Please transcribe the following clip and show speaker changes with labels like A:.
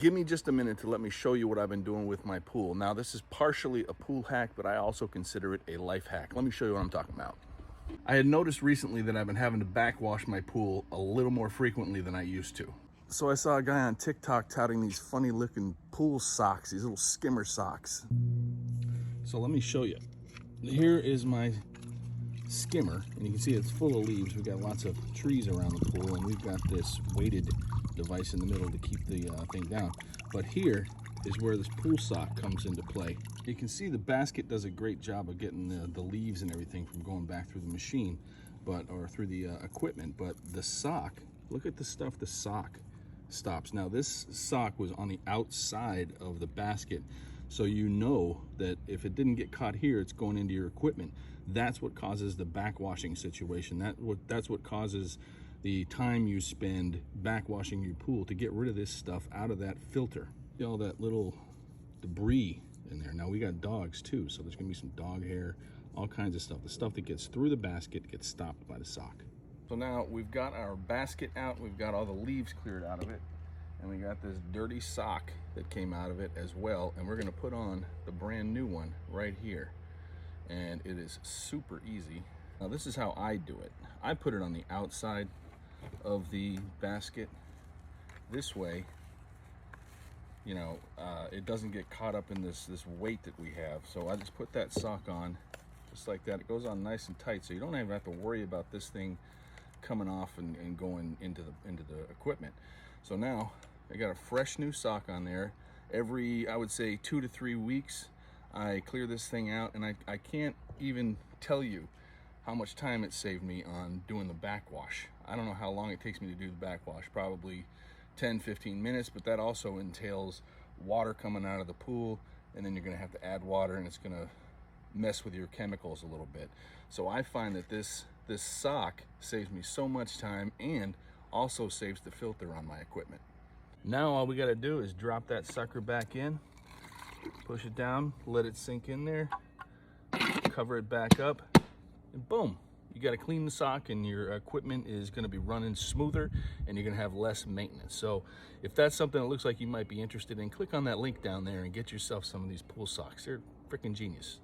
A: Give me just a minute to let me show you what I've been doing with my pool. Now, this is partially a pool hack, but I also consider it a life hack. Let me show you what I'm talking about. I had noticed recently that I've been having to backwash my pool a little more frequently than I used to. So I saw a guy on TikTok touting these funny looking pool socks, these little skimmer socks. So let me show you. Here is my skimmer, and you can see it's full of leaves. We've got lots of trees around the pool, and we've got this weighted device in the middle to keep the thing down. But here is where this pool sock comes into play. You can see the basket does a great job of getting the leaves and everything from going back through the machine, or through the equipment. But the sock, look at the stuff the sock stops. Now this sock was on the outside of the basket, so you know that if it didn't get caught here, it's going into your equipment. That's what causes the backwashing situation. That's what causes the time you spend backwashing your pool to get rid of this stuff out of that filter. See all that little debris in there. Now we got dogs too, so there's gonna be some dog hair, all kinds of stuff. The stuff that gets through the basket gets stopped by the sock. So now we've got our basket out, we've got all the leaves cleared out of it, and we got this dirty sock that came out of it as well, and we're gonna put on the brand new one right here. And it is super easy. Now this is how I do it. I put it on the outside of the basket. This way, you know, it doesn't get caught up in this weight that we have. So I just put that sock on just like that. It goes on nice and tight, so you don't even have to worry about this thing coming off and going into the equipment. So now I got a fresh new sock on there. Every, I would say, 2 to 3 weeks, I clear this thing out, and I can't even tell you how much time it saved me on doing the backwash. I don't know how long it takes me to do the backwash, probably 10-15 minutes, but that also entails water coming out of the pool, and then you're gonna have to add water, and it's gonna mess with your chemicals a little bit. So I find that this sock saves me so much time and also saves the filter on my equipment. Now all we gotta do is drop that sucker back in, push it down, let it sink in there, cover it back up, and boom, you got to clean the sock, and your equipment is going to be running smoother, and you're going to have less maintenance. So if that's something that looks like you might be interested in, click on that link down there and get yourself some of these pool socks. They're freaking genius.